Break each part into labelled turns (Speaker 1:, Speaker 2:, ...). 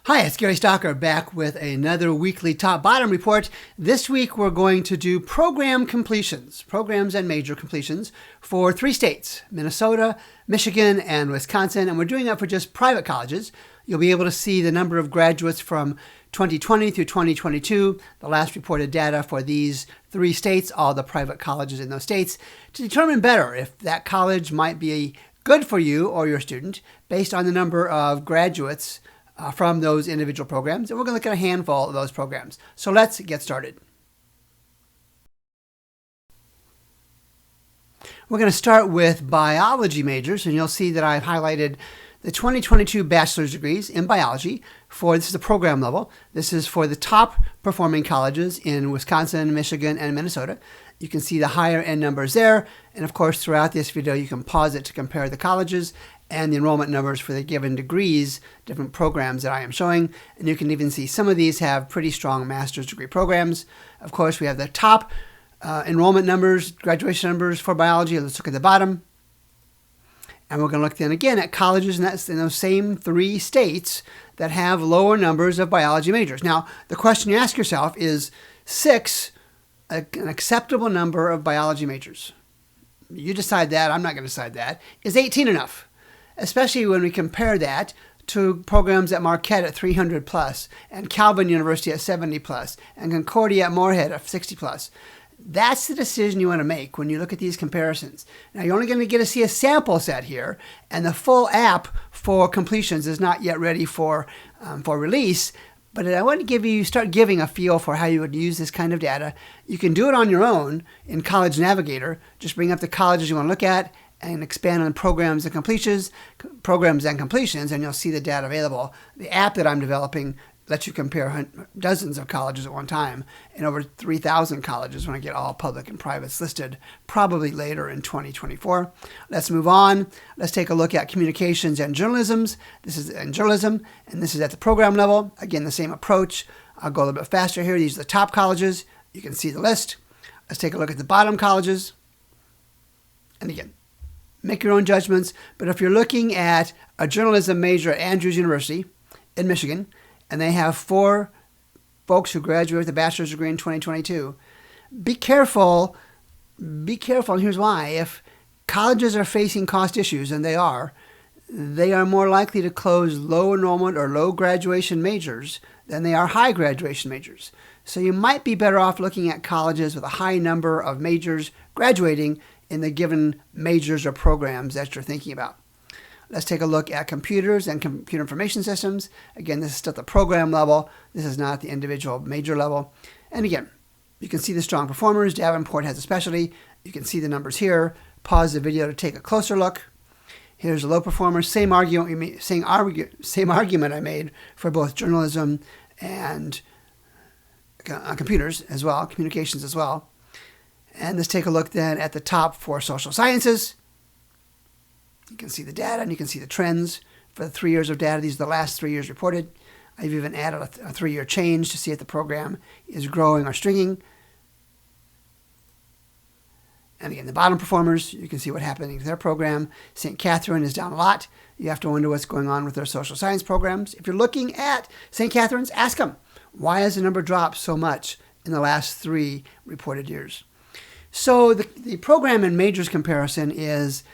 Speaker 1: Hi, it's Gary Stocker back with another weekly top-bottom report. This week we're going to do program completions, programs and major completions for 3 states, Minnesota, Michigan, and Wisconsin. And we're doing that for just private colleges. You'll be able to see the number of graduates from 2020 through 2022, the last reported data for these 3 states, all the private colleges in those states, to determine better if that college might be good for you or your student based on the number of graduates from those individual programs. And we're going to look at a handful of those programs. So let's get started. We're going to start with biology majors, and you'll see that I've highlighted the 2022 bachelor's degrees in biology this is the program level. This is for the top performing colleges in Wisconsin, Michigan, and Minnesota. You can see the higher end numbers there. And of course, throughout this video, you can pause it to compare the colleges and the enrollment numbers for the given degrees, different programs that I am showing. And you can even see some of these have pretty strong master's degree programs. Of course, we have the top enrollment numbers, graduation numbers for biology. Let's look at the bottom. And we're going to look then again at colleges in those same 3 states that have lower numbers of biology majors. Now, the question you ask yourself is 6 an acceptable number of biology majors? You decide that. I'm not going to decide that. Is 18 enough? Especially when we compare that to programs at Marquette at 300 plus, and Calvin University at 70 plus, and Concordia at Moorhead at 60 plus. That's the decision you want to make when you look at these comparisons. Now, you're only going to get to see a sample set here, and the full app for completions is not yet ready for release. But I want to start giving a feel for how you would use this kind of data. You can do it on your own in College Navigator. Just bring up the colleges you want to look at and expand on programs and completions, and you'll see the data available. The app that I'm developing lets you compare dozens of colleges at one time, and over 3,000 colleges when I get all public and privates listed, probably later in 2024. Let's move on. Let's take a look at communications and journalism. This is in journalism, and this is at the program level. Again, the same approach. I'll go a little bit faster here. These are the top colleges. You can see the list. Let's take a look at the bottom colleges. And again, make your own judgments. But if you're looking at a journalism major at Andrews University in Michigan, and they have 4 folks who graduate with a bachelor's degree in 2022. Be careful, and here's why. If colleges are facing cost issues, and they are more likely to close low enrollment or low graduation majors than they are high graduation majors. So you might be better off looking at colleges with a high number of majors graduating in the given majors or programs that you're thinking about. Let's take a look at computers and computer information systems. Again, this is still at the program level. This is not the individual major level. And again, you can see the strong performers. Davenport has a specialty. You can see the numbers here. Pause the video to take a closer look. Here's the low performers. Same argument I made for both journalism and computers as well, communications as well. And let's take a look then at the top for social sciences. You can see the data, and you can see the trends for the 3 years of data. These are the last 3 years reported. I've even added a 3-year change to see if the program is growing or stringing. And again, the bottom performers, you can see what's happening to their program. St. Catherine is down a lot. You have to wonder what's going on with their social science programs. If you're looking at St. Catherine's, ask them, why has the number dropped so much in the last 3 reported years? So the program and majors comparison is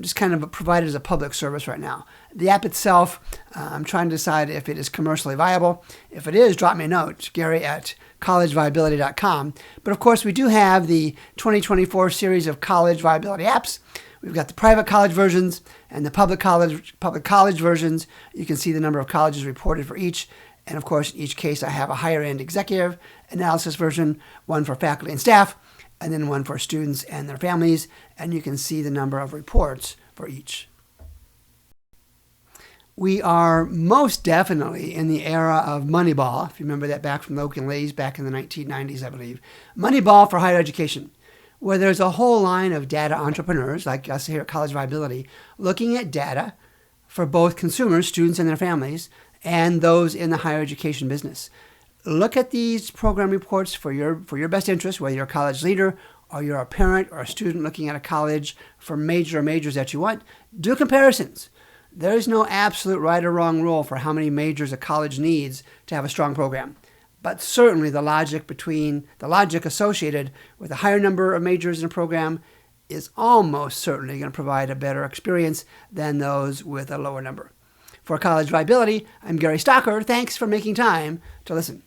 Speaker 1: just kind of provided as a public service right now. The app itself, I'm trying to decide if it is commercially viable. If it is, drop me a note, Gary at collegeviability.com. But of course, we do have the 2024 series of college viability apps. We've got the private college versions and the public college versions. You can see the number of colleges reported for each. And of course, in each case, I have a higher end executive analysis version, one for faculty and staff, and then one for students and their families, and you can see the number of reports for each. We are most definitely in the era of Moneyball, if you remember that back from Logan Lays back in the 1990s, I believe. Moneyball for higher education, where there's a whole line of data entrepreneurs, like us here at College Viability, looking at data for both consumers, students and their families, and those in the higher education business. Look at these program reports for your best interest, whether you're a college leader or you're a parent or a student looking at a college for majors that you want. Do comparisons. There is no absolute right or wrong rule for how many majors a college needs to have a strong program. But certainly the logic associated with a higher number of majors in a program is almost certainly going to provide a better experience than those with a lower number. For College Viability, I'm Gary Stocker. Thanks for making time to listen.